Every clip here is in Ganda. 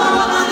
Mama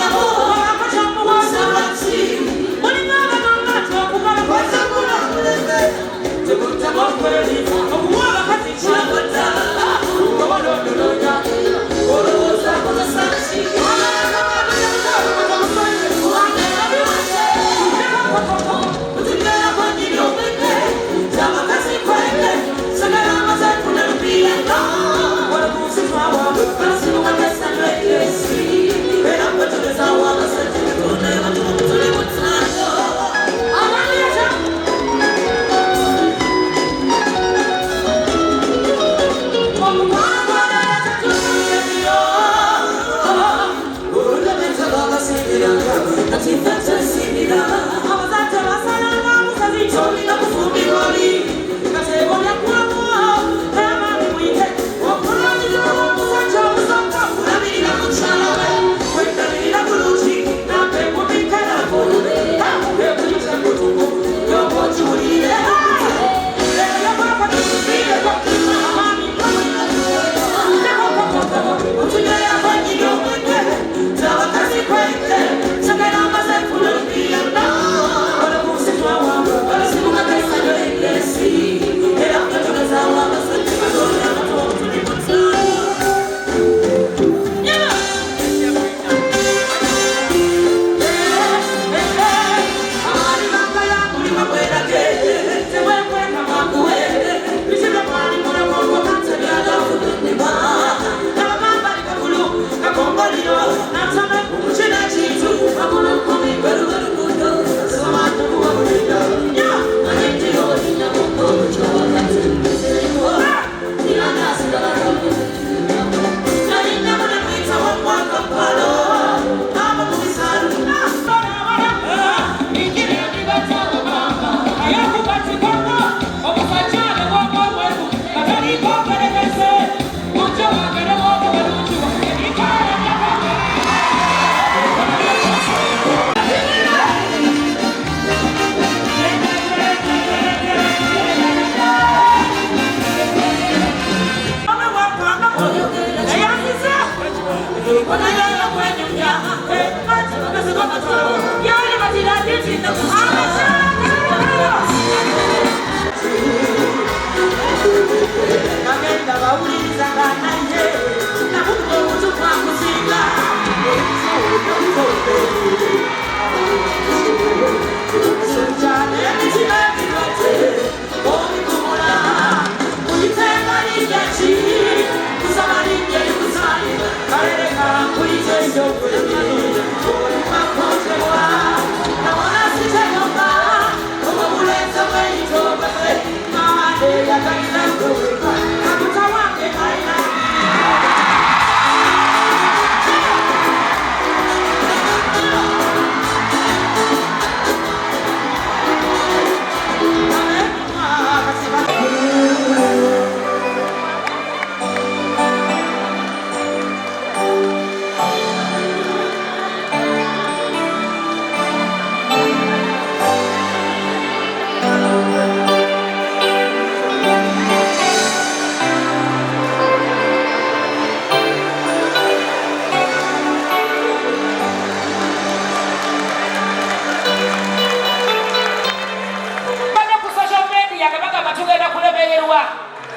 mukama tugenda kulemererwa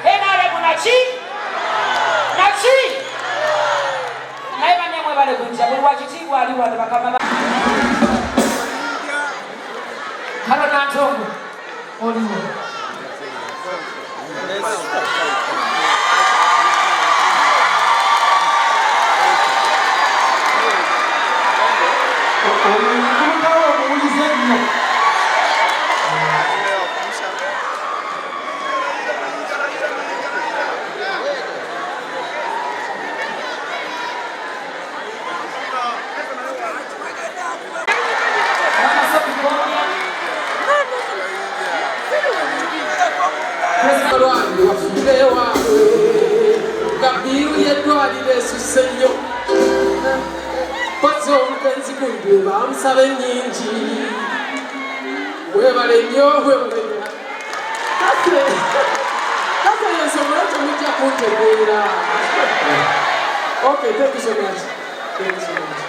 NRM nachi naye banyamwe bale kunja buli wakitiibwa ali wano bakama halo Nantongo oliwo I'm selling Yinji. Whoever they know, whoever they know. That's it. That's why you're so much to meet your foot together. Okay, thank you so much. Thank you so much.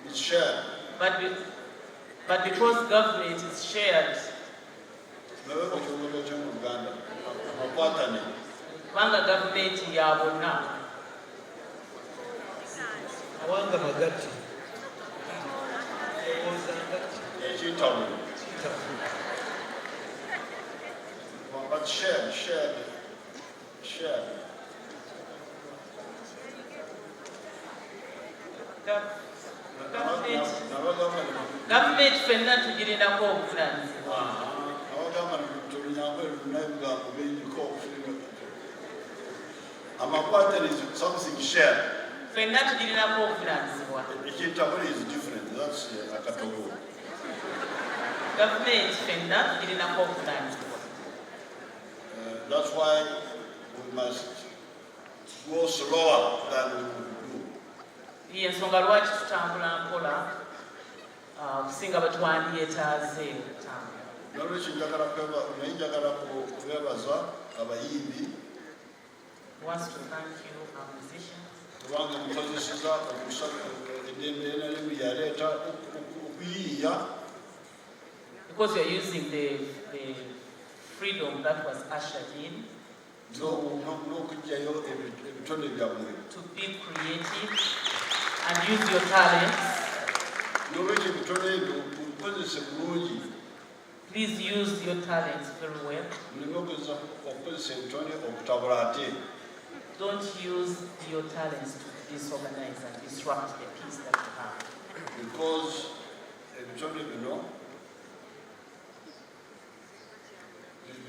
It's shared. But because government is shared, Wanga government ya bonna. Wanga magati. But shared. Government fenna tugirinako obuvunaanyizibwa. Amakwata is something shared. Fenna tugirinako obuvunaanyizibwa. Ekintabuli is different. That's akatogo. Government fenna tugirinako obuvunaanyizibwa. That's why we must go slower than we would do. Yensonga lwaki tutambula mpola kusinga bwe twandyetaaze okutambula. Nolwekyo njagala kwebaza abayimbi. Wants to thank you, our musicians. Kubanga mukozeseza eddembe NRM yaleeta okuyiiya. Because you're using the freedom that was ushered in to be creative and use your talents. Please use your talents very well. Don't use your talents to disorganize and disrupt the peace that you have. Because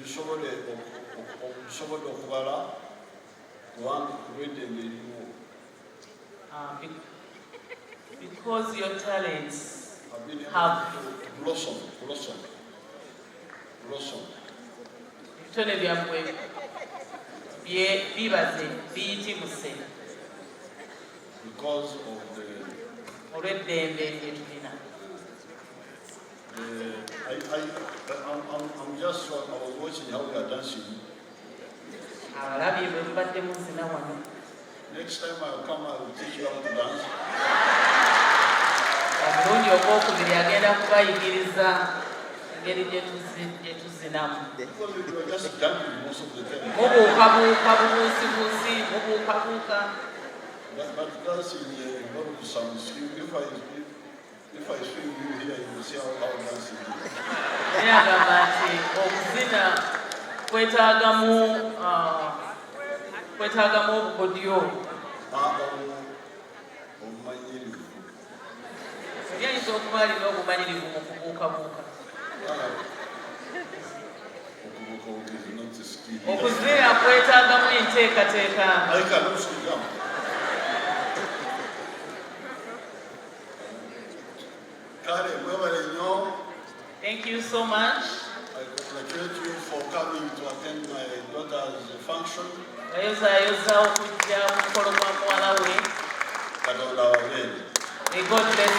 bisobole okubala kubanga kulweddembe eriwo. Because your talents have blossom. Ebitone byammwe bibaze biyitibuse because of the olw'eddembe lyetulina. I'm just I was watching how we are dancing. Abalabye bwe mubadde muzina wano. Next time I'll come, I will teach you how to dance. Omulundi ogwokubiri agenda kubayigiriza engeri gye tuzinamu. Mubuukabuuka bubuusibuusi mubuukabuuka. But dancing involves some skill. If I swing you here, you will see how dancing is. Naye agamba nti okuzina kwetaagamu obukodyo. Obumanyirivu. Yayinza okuba alina obumanyirivu mu kubuukabuuka. Okuzina kwetaagamu enteekateeka. Thank you so much. I congratulate you for coming to attend my daughter's function. May God bless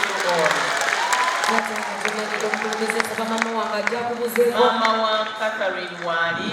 you all. Mama wa Catherine Wali.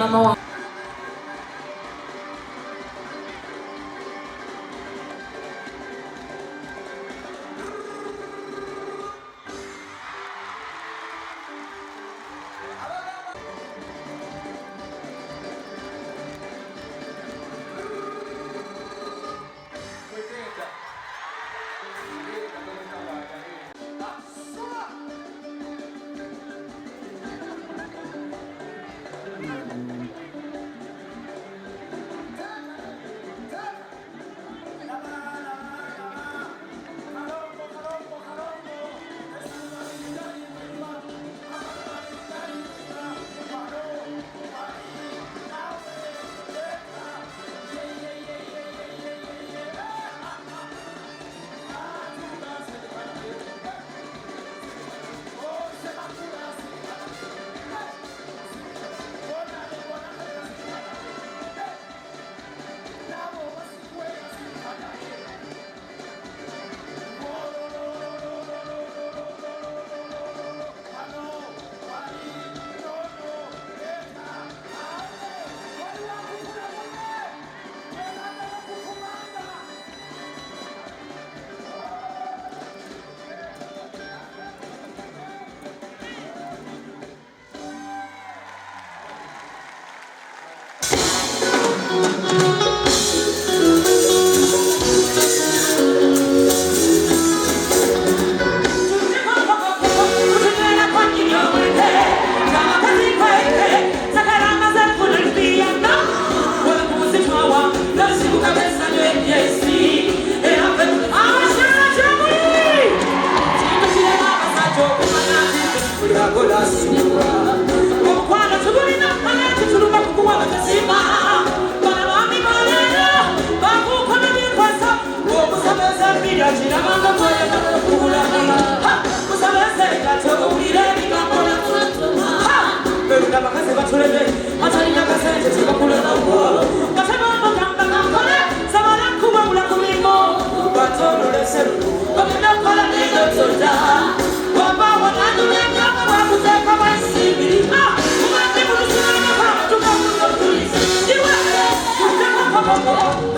Oh,